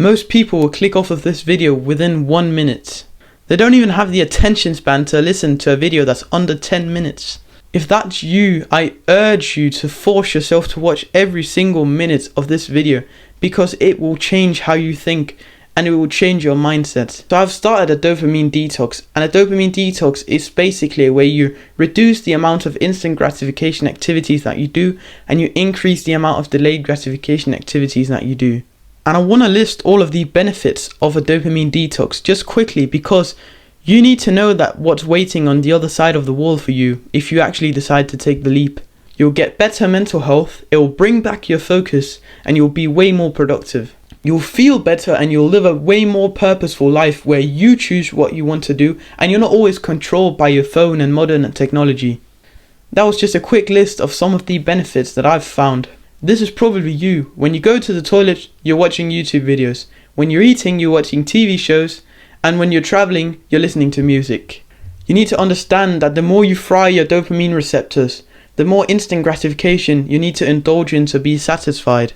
Most people will click off of this video within 1 minute. They don't even have the attention span to listen to a video that's under 10 minutes. If that's you, I urge you to force yourself to watch every single minute of this video, because it will change how you think and it will change your mindset. So I've started a dopamine detox, and a dopamine detox is basically where you reduce the amount of instant gratification activities that you do and you increase the amount of delayed gratification activities that you do. And I want to list all of the benefits of a dopamine detox just quickly, because you need to know that what's waiting on the other side of the wall for you if you actually decide to take the leap. You'll get better mental health, it will bring back your focus, and you'll be way more productive. You'll feel better and you'll live a way more purposeful life where you choose what you want to do and you're not always controlled by your phone and modern technology. That was just a quick list of some of the benefits that I've found. This is probably you. When you go to the toilet, you're watching YouTube videos. When you're eating, you're watching TV shows. And when you're traveling, you're listening to music. You need to understand that the more you fry your dopamine receptors, the more instant gratification you need to indulge in to be satisfied.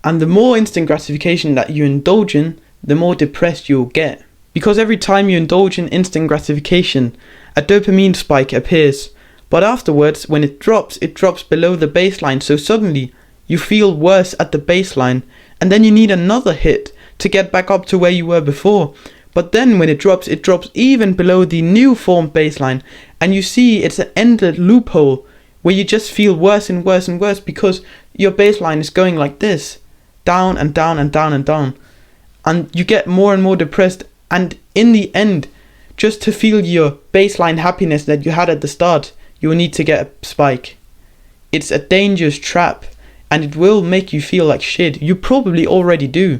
And the more instant gratification that you indulge in, the more depressed you'll get. Because every time you indulge in instant gratification, a dopamine spike appears. But afterwards, when it drops below the baseline, so suddenly you feel worse at the baseline, and then you need another hit to get back up to where you were before. But then when it drops even below the new formed baseline, and you see it's an endless loophole where you just feel worse and worse and worse because your baseline is going like this. Down and down and down and down, and you get more and more depressed, and in the end, just to feel your baseline happiness that you had at the start, you will need to get a spike. It's a dangerous trap, and it will make you feel like shit. You probably already do,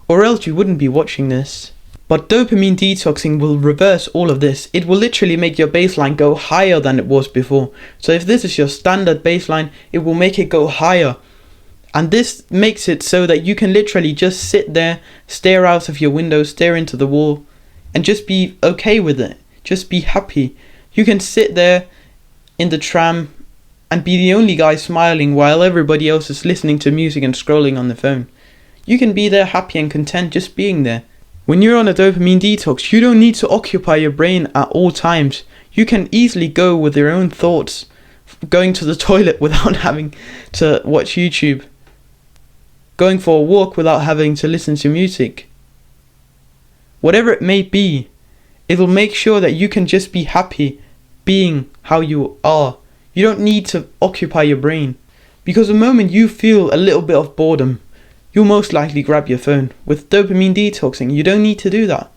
or else you wouldn't be watching this. But dopamine detoxing will reverse all of this. It will literally make your baseline go higher than it was before. So if this is your standard baseline, it will make it go higher. And this makes it so that you can literally just sit there, stare out of your window, stare into the wall, and just be okay with it. Just be happy. You can sit there in the tram and be the only guy smiling while everybody else is listening to music and scrolling on the phone. You can be there happy and content just being there. When you're on a dopamine detox, you don't need to occupy your brain at all times. You can easily go with your own thoughts, going to the toilet without having to watch YouTube. Going for a walk without having to listen to music. Whatever it may be, it'll make sure that you can just be happy being how you are. You don't need to occupy your brain. Because the moment you feel a little bit of boredom, you'll most likely grab your phone. With dopamine detoxing, you don't need to do that.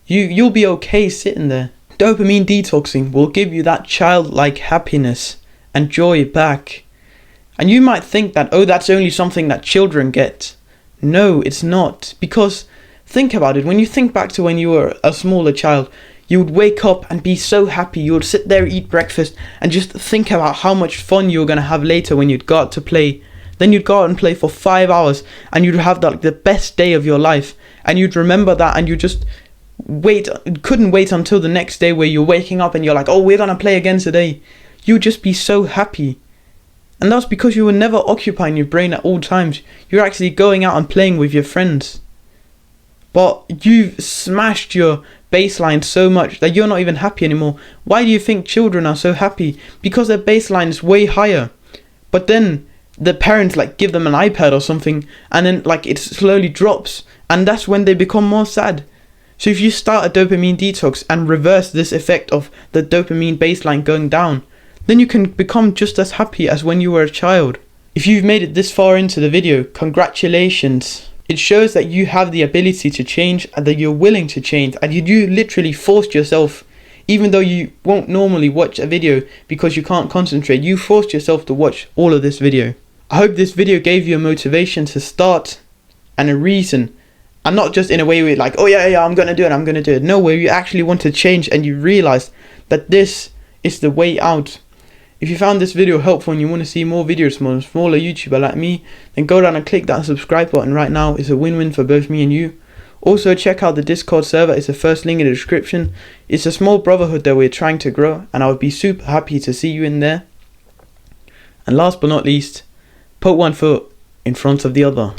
You'll be okay sitting there. Dopamine detoxing will give you that childlike happiness and joy back. And you might think that, oh, that's only something that children get. No, it's not. Because think about it. When you think back to when you were a smaller child, you would wake up and be so happy. You would sit there, eat breakfast, and just think about how much fun you were going to have later when you'd go out to play. Then you'd go out and play for 5 hours, and you'd have the best day of your life. And you'd remember that, and you just couldn't wait until the next day where you're waking up and you're like, oh, we're going to play again today. You'd just be so happy. And that's because you were never occupying your brain at all times. You're actually going out and playing with your friends. But you've smashed your baseline so much that you're not even happy anymore. Why do you think children are so happy? Because their baseline is way higher. But then the parents give them an iPad or something, and then it slowly drops. And that's when they become more sad. So if you start a dopamine detox and reverse this effect of the dopamine baseline going down, then you can become just as happy as when you were a child. If you've made it this far into the video, congratulations. It shows that you have the ability to change and that you're willing to change, and you literally forced yourself, even though you won't normally watch a video because you can't concentrate, you forced yourself to watch all of this video. I hope this video gave you a motivation to start and a reason, and not just in a way where you're like, oh yeah, I'm gonna do it. No, where you actually want to change and you realize that this is the way out. If you found this video helpful and you want to see more videos from a smaller YouTuber like me, then go down and click that subscribe button right now. It's a win-win for both me and you. Also, check out the Discord server. It's the first link in the description. It's a small brotherhood that we're trying to grow, and I would be super happy to see you in there. And last but not least, put one foot in front of the other.